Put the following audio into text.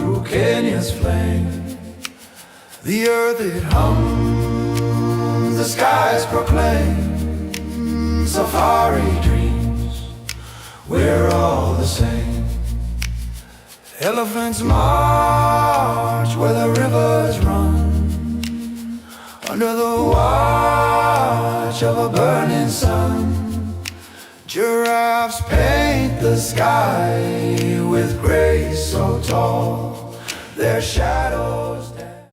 through Kenya's flame. The earth it hums, the skies proclaim. Safari dreams, we're all the same. Elephants march where the rivers run, under the watch of a burning sun. Giraffes paint the sky with grace so tall, their shadows